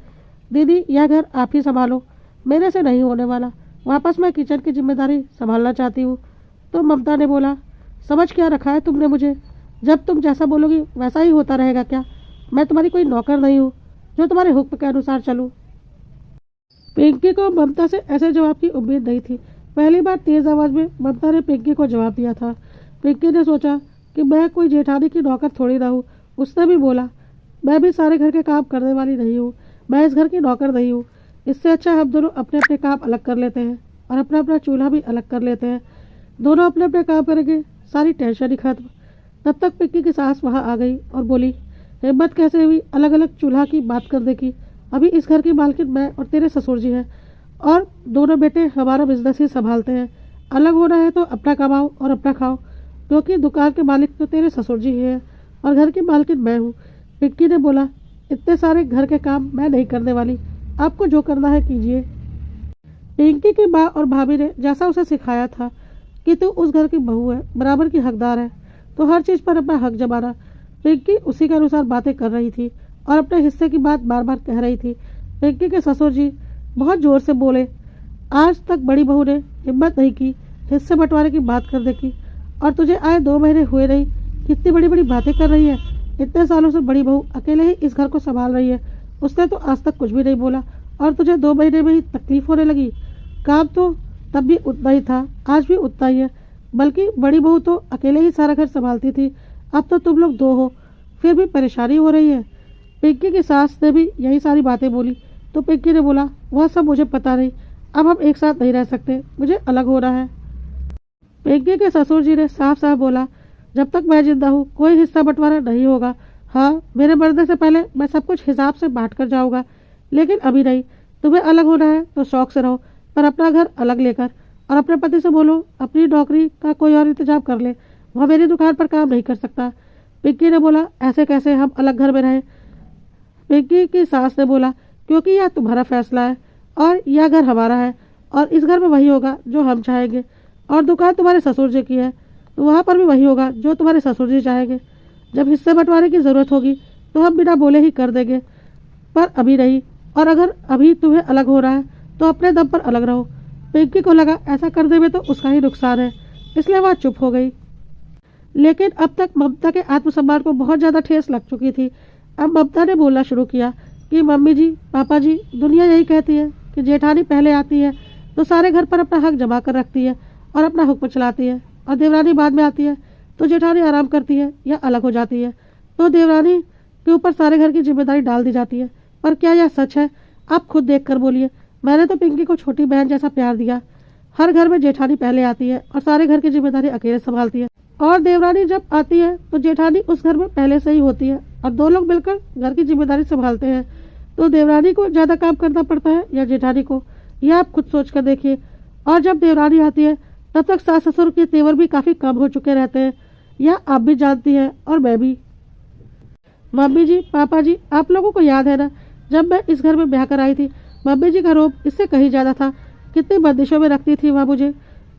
दीदी यह घर आप ही संभालो, मेरे से नहीं होने वाला, वापस मैं किचन की जिम्मेदारी संभालना चाहती हूँ। तो ममता ने बोला, समझ क्या रखा है तुमने मुझे? जब तुम जैसा बोलोगी वैसा ही होता रहेगा क्या? मैं तुम्हारी कोई नौकर नहीं हूँ जो तुम्हारे हुक्म के अनुसार चलूँ। पिंकी को ममता से ऐसे जवाब की उम्मीद नहीं थी। पहली बार तेज आवाज़ में ममता ने पिंकी को जवाब दिया था। पिंकी ने सोचा कि मैं कोई जेठानी की नौकर थोड़ी ना हूँ। उसने भी बोला, मैं भी सारे घर के काम करने वाली नहीं हूँ, मैं इस घर की नौकर नहीं हूँ। इससे अच्छा हम दोनों अपने अपने काम अलग कर लेते हैं और अपना अपना चूल्हा भी अलग कर लेते हैं। दोनों अपने अपने काम करेंगे, सारी टेंशन ही खत्म। तब तक पिंकी की सास वहाँ आ गई और बोली, हिम्मत कैसे हुई अलग अलग चूल्हा की बात करने की? अभी इस घर की मालकिन मैं और तेरे ससुर जी हैं और दोनों बेटे हमारा बिजनेस ही संभालते हैं। अलग होना है तो अपना कमाओ और अपना खाओ, क्योंकि दुकान के मालिक तो तेरे ससुर जी हैं और घर की मालकिन मैं हूँ। पिंकी ने बोला, इतने सारे घर के काम मैं नहीं करने वाली, आपको जो करना है कीजिए। पिंकी की माँ और भाभी ने जैसा उसे सिखाया था कि तू उस घर की बहू है, बराबर की हकदार है, तो हर चीज़ पर अपना हक जमाना। पिंकी उसी के अनुसार बातें कर रही थी और अपने हिस्से की बात बार बार कह रही थी। पिंकी के ससुर जी बहुत जोर से बोले, आज तक बड़ी बहू ने हिम्मत नहीं की हिस्से बंटवारे की बात करने की, और तुझे आए 2 महीने हुए नहीं, कितनी बड़ी बड़ी बातें कर रही है। इतने सालों से बड़ी बहू अकेले ही इस घर को संभाल रही है, उसने तो आज तक कुछ भी नहीं बोला और तुझे 2 महीने में ही तकलीफ होने लगी। काम तो तब भी उतना ही था, आज भी उतना ही है, बल्कि बड़ी बहू तो अकेले ही सारा घर संभालती थी, अब तो तुम लोग 2 हो, फिर भी परेशानी हो रही है। पिंकी की सास ने भी यही सारी बातें बोली तो पिंकी ने बोला, वह सब मुझे पता नहीं, अब हम एक साथ नहीं रह सकते, मुझे अलग होना है। पिंकी के ससुर जी ने साफ साफ बोला, जब तक मैं जिंदा हूँ कोई हिस्सा बंटवारा नहीं होगा। हाँ, मेरे मरने से पहले मैं सब कुछ हिसाब से बांट कर जाऊँगा, लेकिन अभी नहीं। तुम्हें अलग होना है तो शौक से रहो, पर अपना घर अलग लेकर। और अपने पति से बोलो अपनी नौकरी का कोई और इंतजाम कर ले, वह मेरी दुकान पर काम नहीं कर सकता। पिंकी ने बोला, ऐसे कैसे हम अलग घर में रहें? पिंकी की सास ने बोला, क्योंकि यह तुम्हारा फैसला है और यह घर हमारा है और इस घर में वही होगा जो हम चाहेंगे, और दुकान तुम्हारे ससुर जी की है तो वहाँ पर भी वही होगा जो तुम्हारे ससुर जी चाहेंगे। जब हिस्से बंटवारे की ज़रूरत होगी तो हम बिना बोले ही कर देंगे, पर अभी नहीं। और अगर अभी तुम्हें अलग हो रहा है तो अपने दम पर अलग रहो। पिंकी को लगा ऐसा करने में तो उसका ही नुकसान है, इसलिए वह चुप हो गई। लेकिन अब तक ममता के आत्मसम्मान को बहुत ज़्यादा ठेस लग चुकी थी। अब ममता ने बोलना शुरू किया कि मम्मी जी, पापा जी, दुनिया यही कहती है कि जेठानी पहले आती है तो सारे घर पर अपना हक जमा कर रखती है और अपना हुक्म चलाती है, और देवरानी बाद में आती है तो जेठानी आराम करती है या अलग हो जाती है, तो देवरानी के ऊपर सारे घर की जिम्मेदारी डाल दी जाती है। पर क्या यह सच है? आप खुद देख कर बोलिए। मैंने तो पिंकी को छोटी बहन जैसा प्यार दिया। हर घर में जेठानी पहले आती है और सारे घर की जिम्मेदारी अकेले संभालती है, और देवरानी जब आती है तो जेठानी उस घर में पहले से ही होती है और 2 लोग मिलकर घर की जिम्मेदारी संभालते हैं। तो देवरानी को ज़्यादा काम करना पड़ता है या जेठानी को, यह आप खुद सोच कर देखिए। और जब देवरानी आती है तब तक सास ससुर के तेवर भी काफ़ी कम हो चुके रहते हैं, यह आप भी जानती हैं और मैं भी। मम्मी जी, पापा जी, आप लोगों को याद है ना, जब मैं इस घर में ब्याह कर आई थी, मम्मी जी का रोब इससे कहीं ज़्यादा था, कितनी बंदिशों में रखती थी वह मुझे,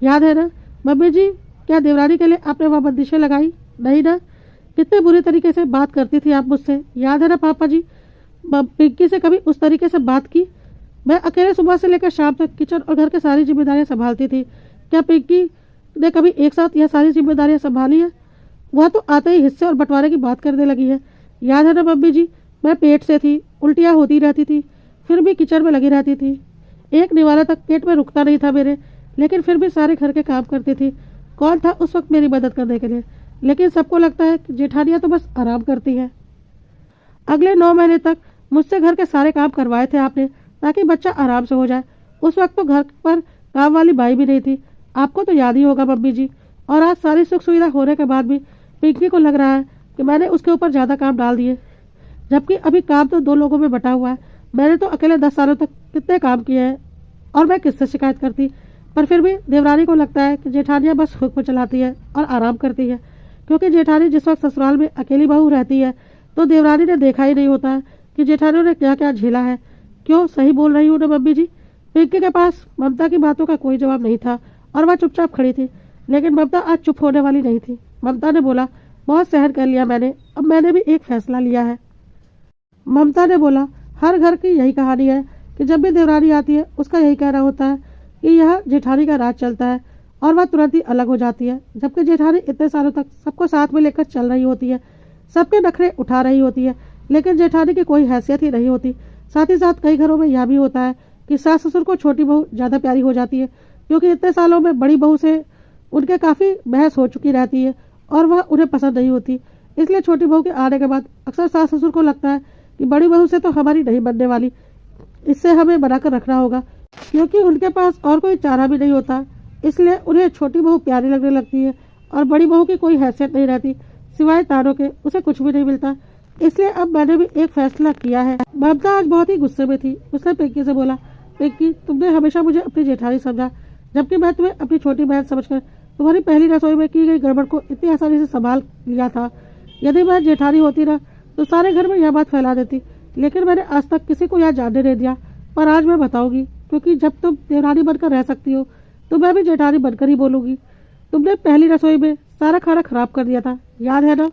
याद है ना मम्मी जी? क्या देवरानी के लिए आपने वह बंदिशें लगाई? नहीं ना? कितने बुरी तरीके से बात करती थी आप मुझसे, याद है ना पापा जी? पिंकी से कभी उस तरीके से बात की? मैं अकेले सुबह से लेकर शाम तक किचन और घर की सारी जिम्मेदारियां संभालती थी। क्या पिंकी ने कभी एक साथ यह सारी जिम्मेदारियां संभाली है? वह तो आते ही हिस्से और बंटवारे की बात करने लगी है। याद है ना मम्मी जी? मैं पेट से थी, उल्टियाँ होती रहती थी, फिर भी किचन में लगी रहती थी। एक निवाला तक पेट में रुकता नहीं था मेरे, लेकिन फिर भी सारे घर के काम करती थी। कौन था उस वक्त मेरी मदद करने के लिए? लेकिन सबको लगता है कि जेठानियाँ तो बस आराम करती हैं। अगले 9 महीने तक मुझसे घर के सारे काम करवाए थे आपने, ताकि बच्चा आराम से हो जाए। उस वक्त तो घर पर काम वाली बाई भी नहीं थी, आपको तो याद ही होगा मम्मी जी। और आज सारी सुख सुविधा होने के बाद भी पिंकी को लग रहा है कि मैंने उसके ऊपर ज़्यादा काम डाल दिए, जबकि अभी काम तो 2 लोगों में बटा हुआ है। मैंने तो अकेले 10 सालों तक कितने काम किए हैं और मैं किससे शिकायत करती? पर फिर भी देवरानी को लगता है कि जेठानियाँ बस हुक्म चलाती है और आराम करती है, क्योंकि जेठानी जिस वक्त ससुराल में अकेली बहू रहती है तो देवरानी ने देखा ही नहीं होता है कि जेठानियों ने क्या क्या झेला है, क्यों, सही बोल रही हूँ ना मम्मी जी? पिंकी के पास ममता की बातों का कोई जवाब नहीं था और वह चुपचाप खड़ी थी। लेकिन ममता आज चुप होने वाली नहीं थी। ममता ने बोला, बहुत सहन कर लिया मैंने, अब मैंने भी एक फैसला लिया है। ममता ने बोला, हर घर की यही कहानी है कि जब भी देवरानी आती है उसका यही कहना होता है कि यह जेठानी का राज चलता है और वह तुरंत ही अलग हो जाती है, जबकि जेठानी इतने सालों तक सबको साथ में लेकर चल रही होती है, सबके नखरे उठा रही होती है, लेकिन जेठानी की कोई हैसियत ही नहीं होती। साथ ही साथ कई घरों में यह भी होता है कि सास ससुर को छोटी बहू ज़्यादा प्यारी हो जाती है, क्योंकि इतने सालों में बड़ी बहू से उनके काफ़ी बहस हो चुकी रहती है और वह उन्हें पसंद नहीं होती। इसलिए छोटी बहू के आने के बाद अक्सर सास ससुर को लगता है कि बड़ी बहू से तो हमारी नहीं बनने वाली, इससे हमें बनाकर रखना होगा, क्योंकि उनके पास और कोई चारा भी नहीं होता। इसलिए उन्हें छोटी बहू प्यारी लगने लगती है और बड़ी बहू की कोई हैसियत नहीं रहती, सिवाय तारों के उसे कुछ भी नहीं मिलता। इसलिए अब मैंने भी एक फैसला किया है। ममता आज बहुत ही गुस्से में थी। उसने पिंकी से बोला, पिंकी, तुमने हमेशा मुझे अपनी जेठानी समझा, जबकि मैं तुम्हें अपनी छोटी बहन समझकर तुम्हारी पहली रसोई में की गई गड़बड़ को इतनी आसानी से संभाल लिया था। यदि मैं जेठानी होती ना तो सारे घर में यह बात फैला देती, लेकिन मैंने आज तक किसी को यह जानने नहीं दिया। पर आज मैं बताऊंगी, क्योंकि जब तुम देवरानी बनकर रह सकती हो तो मैं भी जेठानी बनकर ही बोलूंगी। तुमने पहली रसोई में सारा खाना खराब कर दिया था, याद है ना?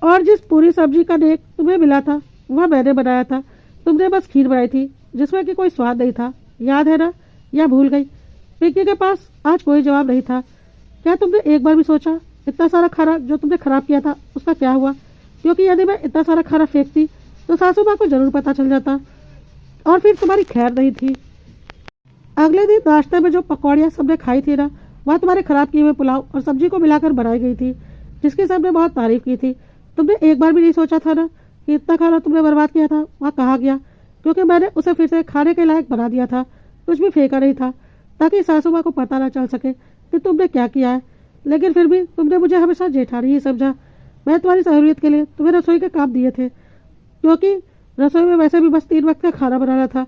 और जिस पूरी सब्जी का नेक तुम्हें मिला था वह मैंने बनाया था। तुमने बस खीर बनाई थी जिसमें कि कोई स्वाद नहीं था, याद है ना? या भूल गई? पिंकी के पास आज कोई जवाब नहीं था। क्या तुमने एक बार भी सोचा इतना सारा खाना जो तुमने खराब किया था उसका क्या हुआ? क्योंकि यदि मैं इतना सारा खाना फेंकती तो सासू माँ को जरूर पता चल जाता और फिर तुम्हारी खैर नहीं थी। अगले दिन नाश्ते में जो पकौड़ियाँ सबने खाई थी ना, वह तुम्हारे खराब किए हुए पुलाव और सब्जी को मिलाकर बनाई गई थी, जिसकी सबने बहुत तारीफ की थी। तुमने एक बार भी नहीं सोचा था ना कि इतना खाना तुमने बर्बाद किया था वह कहाँ गया? क्योंकि मैंने उसे फिर से खाने के लायक बना दिया था, कुछ भी फेंका नहीं था, ताकि सासू माँ को पता ना चल सके कि तुमने क्या किया है। लेकिन फिर भी तुमने मुझे हमेशा जेठानी ही समझा। मैं तुम्हारी सहूलियत के लिए तुम्हें रसोई के काम दिए थे, क्योंकि रसोई में वैसे भी बस 3 वक्त का खाना बनाना था।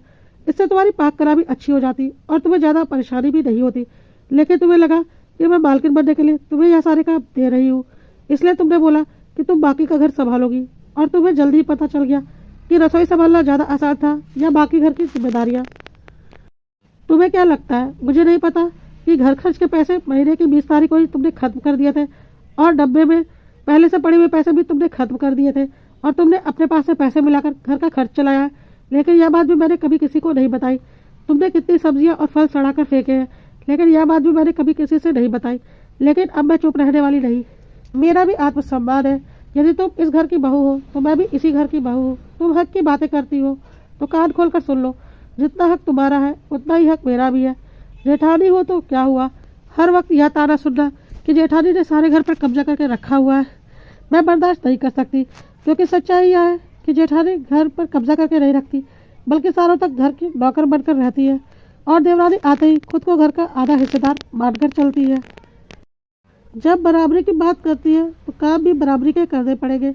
इससे तुम्हारी पाक कला भी अच्छी हो जाती और तुम्हें ज़्यादा परेशानी भी नहीं होती। लेकिन तुम्हें लगा कि मैं मालकिन बनने के लिए तुम्हें यह सारे काम दे रही हूँ, इसलिए तुमने बोला कि तुम बाकी का घर संभालोगी। और तुम्हें जल्द ही पता चल गया कि रसोई संभालना ज़्यादा आसान था या बाकी घर की जिम्मेदारियाँ। तुम्हें क्या लगता है मुझे नहीं पता कि घर खर्च के पैसे महीने की 20 तारीख को ही तुमने खत्म कर दिए थे और डब्बे में पहले से पड़े हुए पैसे भी तुमने खत्म कर दिए थे और तुमने अपने पास से पैसे मिलाकर घर का खर्च चलाया है। लेकिन यह बात भी मैंने कभी किसी को नहीं बताई। तुमने कितनी सब्जियां और फल सड़ाकर फेंके हैं, लेकिन यह बात भी मैंने कभी किसी से नहीं बताई। लेकिन अब मैं चुप रहने वाली नहीं। मेरा भी आत्मसम्मान है। यदि तुम इस घर की बहू हो तो मैं भी इसी घर की बहू हूँ। तुम हक की बातें करती हो तो कान खोल कर सुन लो। जितना हक तुम्हारा है उतना ही हक मेरा भी है। जेठानी हो तो क्या हुआ, हर वक्त यह ताना सुनना कि जेठानी ने सारे घर पर कब्जा करके रखा हुआ है, मैं बर्दाश्त नहीं कर सकती। क्योंकि सच्चाई यह है कि जेठानी घर पर कब्जा करके नहीं रखती, बल्कि सालों तक घर की नौकर बनकर रहती है और देवरानी आते ही खुद को घर का आधा हिस्सेदार मानकर चलती है। जब बराबरी की बात करती है तो काम भी बराबरी के करने पड़ेंगे।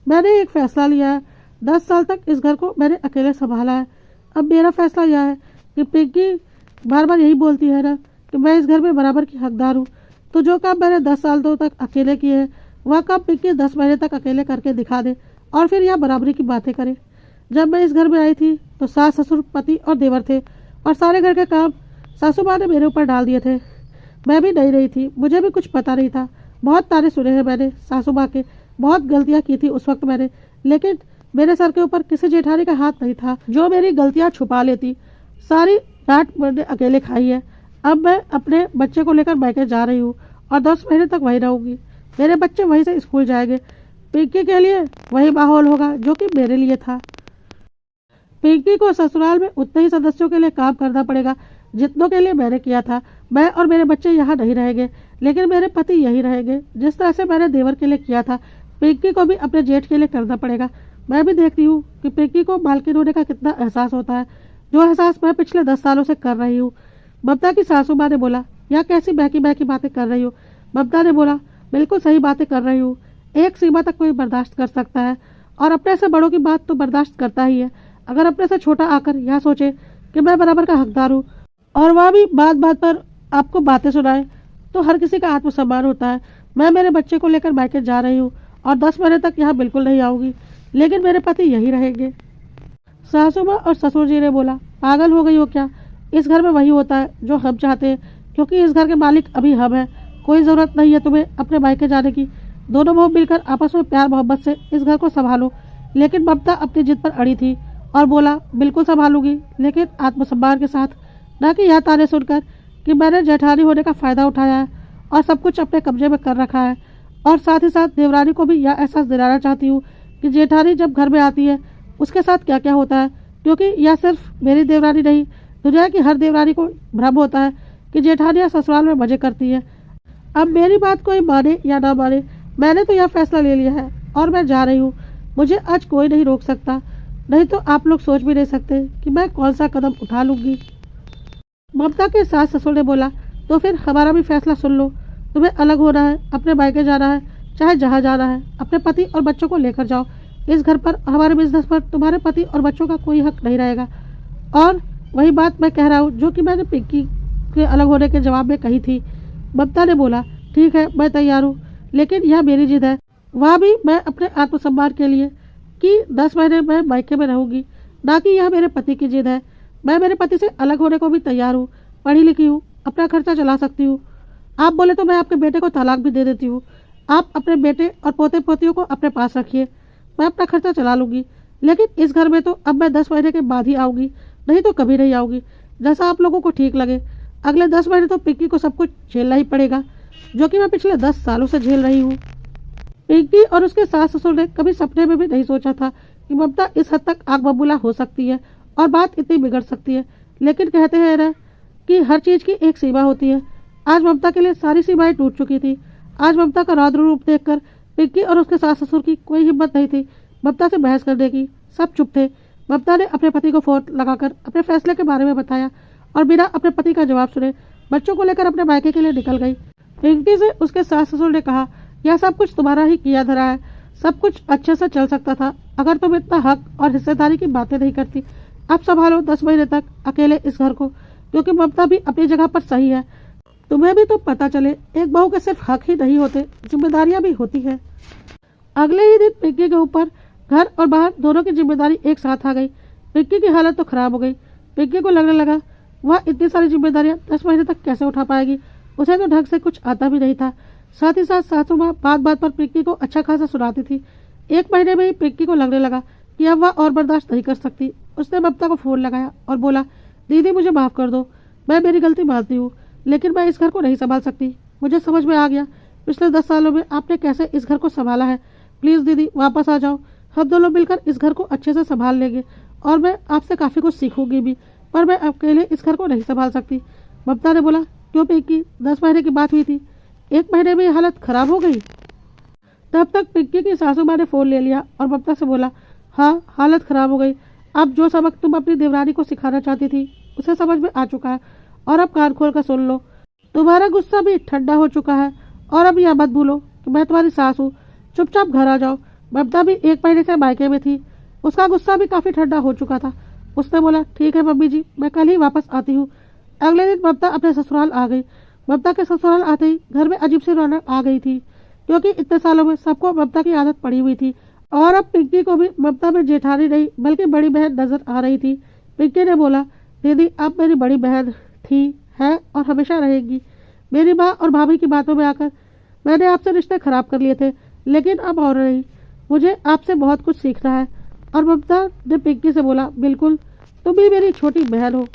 मैंने एक फैसला लिया है। 10 साल तक इस घर को मैंने अकेले संभाला है। अब मेरा फैसला यह है कि पिंकी बार बार यही बोलती है ना कि मैं इस घर में बराबर की हकदार हूँ, तो जो काम मैंने 10 साल तक अकेले किए हैं वह काम पिंकी 10 महीने तक अकेले करके दिखा दे और फिर यह बराबरी की बातें करे। जब मैं इस घर में आई थी तो सास ससुर पति और देवर थे और सारे घर के काम सासू माँ ने मेरे ऊपर डाल दिए थे। मैं भी नहीं रही थी, मुझे भी कुछ पता नहीं था। बहुत ताने सुने हैं मैंने सासू माँ के, बहुत गलतियाँ की थी उस वक्त मैंने, लेकिन मेरे सर के ऊपर किसी जेठानी का हाथ नहीं था जो मेरी गलतियाँ छुपा लेती। सारी डांट मैंने अकेले खाई है। अब मैं अपने बच्चे को लेकर मायके जा रही हूँ और 10 महीने तक वहीं रहूँगी। मेरे बच्चे वहीं से स्कूल जाएंगे। पिंकी के लिए वही माहौल होगा जो कि मेरे लिए था। पिंकी को ससुराल में उतने ही सदस्यों के लिए काम करना पड़ेगा जितनों के लिए मैंने किया था। मैं और मेरे बच्चे यहाँ नहीं रहेंगे, लेकिन मेरे पति यहीं रहेंगे। जिस तरह से मैंने देवर के लिए किया था, पिंकी को भी अपने जेठ के लिए करना पड़ेगा। मैं भी देखती हूँ कि पिंकी को मालकिन होने का कितना एहसास होता है, जो एहसास मैं पिछले 10 सालों से कर रही हूँ। ममता की सासू माँ ने बोला, यह कैसी बहकी बहकी बातें कर रही हो? ममता ने बोला, बिल्कुल सही बातें कर रही हूँ। एक सीमा तक कोई बर्दाश्त कर सकता है और अपने से बड़ों की बात तो बर्दाश्त करता ही है। अगर अपने से छोटा आकर यह सोचे कि मैं बराबर का हकदार हूँ और वह भी बात बात पर आपको बातें सुनाए, तो हर किसी का आत्मसम्मान होता है। मैं मेरे बच्चे को लेकर मायके जा रही हूँ और 10 महीने तक यहाँ बिल्कुल नहीं आऊँगी, लेकिन मेरे पति यहीं रहेंगे। सासू माँ और ससुर जी ने बोला, पागल हो गई हो क्या? इस घर में वही होता है जो हम चाहते हैं, क्योंकि इस घर के मालिक अभी हम हैं। कोई ज़रूरत नहीं है तुम्हें अपने मायके जाने की। दोनों बहू मिलकर आपस में प्यार मोहब्बत से इस घर को संभालो। लेकिन ममता अपनी जिद पर अड़ी थी और बोला, बिल्कुल संभालूंगी, लेकिन आत्मसम्मान के साथ, न कि यह ताने सुनकर कि मैंने जेठानी होने का फ़ायदा उठाया है और सब कुछ अपने कब्जे में कर रखा है। और साथ ही साथ देवरानी को भी यह एहसास दिलाना चाहती हूँ कि जेठानी जब घर में आती है उसके साथ क्या क्या होता है, क्योंकि यह सिर्फ मेरी देवरानी नहीं, दुनिया की हर देवरानी को भ्रम होता है कि जेठानियाँ ससुराल में मज़े करती है। अब मेरी बात कोई माने या ना माने, मैंने तो यह फैसला ले लिया है और मैं जा रही हूँ। मुझे आज कोई नहीं रोक सकता, नहीं तो आप लोग सोच भी नहीं सकते कि मैं कौन सा कदम उठा लूँगी। ममता के सास ससुर ने बोला, तो फिर हमारा भी फैसला सुन लो। तुम्हें अलग होना है, अपने मायके जाना है, चाहे जहाँ जाना है। अपने पति और बच्चों को लेकर जाओ। इस घर पर, हमारे बिजनेस पर तुम्हारे पति और बच्चों का कोई हक नहीं रहेगा। और वही बात मैं कह रहा हूँ जो कि मैंने पिंकी के अलग होने के जवाब में कही थी। ममता ने बोला, ठीक है, मैं तैयार हूँ, लेकिन यह मेरी जिद है। वहाँ भी मैं अपने आत्मसम्मान के लिए कि 10 महीने मैं मायके में रहूँगी, ना कि यह मेरे पति की जिद है। मैं मेरे पति से अलग होने को भी तैयार हूँ, पढ़ी लिखी हूँ, अपना खर्चा चला सकती हूँ। आप बोले तो मैं आपके बेटे को तलाक भी दे देती हूँ। आप अपने बेटे और पोते पोतियों को अपने पास रखिए, मैं अपना खर्चा चला लूँगी। लेकिन इस घर में तो अब मैं 10 महीने के बाद ही आऊँगी, नहीं तो कभी नहीं आऊँगी, जैसा आप लोगों को ठीक लगे। अगले 10 महीने तो पिंकी को सब कुछ झेलना ही पड़ेगा, जो कि मैं पिछले 10 सालों से झेल रही हूँ। पिंकी और उसके सास ससुर ने कभी सपने में भी नहीं सोचा था कि ममता इस हद तक आग बबूला हो सकती है और बात इतनी बिगड़ सकती है। लेकिन कहते हैं ना कि हर चीज़ की एक सीमा होती है। आज ममता के लिए सारी सीमाएं टूट चुकी थी। आज ममता का रौद्र रूप देखकर पिंकी और उसके सास ससुर की कोई हिम्मत नहीं थी ममता से बहस करने की। सब चुप थे। ममता ने अपने पति को फोन लगाकर अपने फैसले के बारे में बताया और बिना अपने पति का जवाब सुने बच्चों को लेकर अपने मायके के लिए निकल गई। पिंकी से उसके सास ससुर ने कहा, यह सब कुछ तुम्हारा ही किया धरा है। सब कुछ अच्छे से चल सकता था अगर तुम इतना हक और हिस्सेदारी की बातें नहीं करती। अब संभालो 10 महीने तक अकेले इस घर को, क्योंकि ममता भी अपनी जगह पर सही है। तुम्हें भी तो पता चले, एक बहू के सिर्फ हक ही नहीं होते, जिम्मेदारियां भी होती है। अगले ही दिन पिंकी के ऊपर घर और बाहर दोनों की जिम्मेदारी एक साथ आ गई। पिंकी की हालत तो खराब हो गई। पिंकी को लगने लगा वह इतनी सारी जिम्मेदारियां 10 महीने तक कैसे उठा पाएगी। उसे तो ढंग से कुछ आता भी नहीं था। साथ ही साथ सासू माँ बात बात पर पिंकी को अच्छा खासा सुनाती थी। 1 महीने में ही पिंकी को लगने लगा कि अब वह और बर्दाश्त नहीं कर सकती। उसने ममता को फ़ोन लगाया और बोला, दीदी मुझे माफ़ कर दो, मैं मेरी गलती मानती हूँ, लेकिन मैं इस घर को नहीं संभाल सकती। मुझे समझ में आ गया पिछले 10 सालों में आपने कैसे इस घर को संभाला है। प्लीज़ दीदी वापस आ जाओ, हम दोनों मिलकर इस घर को अच्छे से संभाल लेंगे और मैं आपसे काफ़ी कुछ सीखूंगी भी, पर मैं अकेले इस घर को नहीं संभाल सकती। ममता ने बोला, क्यों पिंकी, 10 महीने की बात हुई थी, 1 महीने में हालत खराब हो गई। तब तक पिंकी की सासू माँ ने फ़ोन ले लिया और ममता से बोला, हाँ हालत ख़राब हो गई। अब जो सबक तुम अपनी देवरानी को सिखाना चाहती थी उसे समझ में आ चुका है, और अब कान खोल कर सुन लो। तुम्हारा गुस्सा भी ठंडा हो चुका है, और अब यह मत भूलो कि मैं तुम्हारी सास हूँ। चुपचाप घर आ जाओ। ममता भी 1 महीने से मायके में थी, उसका गुस्सा भी काफ़ी ठंडा हो चुका था। उसने बोला, ठीक है मम्मी जी, मैं कल ही वापस आती हूँ। अगले दिन ममता अपने ससुराल आ गई। ममता के ससुराल आते ही घर में अजीब सी रौनक आ गई थी, क्योंकि इतने सालों में सबको ममता की आदत पड़ी हुई थी, और अब पिंकी को भी ममता में जेठानी नहीं बल्कि बड़ी बहन नजर आ रही थी। पिंकी ने बोला, दीदी आप मेरी बड़ी बहन थी, है और हमेशा रहेगी। मेरी माँ और भाभी की बातों में आकर मैंने आपसे रिश्ते खराब कर लिए थे, लेकिन अब और नहीं, मुझे आपसे बहुत कुछ सीखना है। और ममता ने पिंकी से बोला, बिल्कुल, तुम भी मेरी छोटी बहन हो,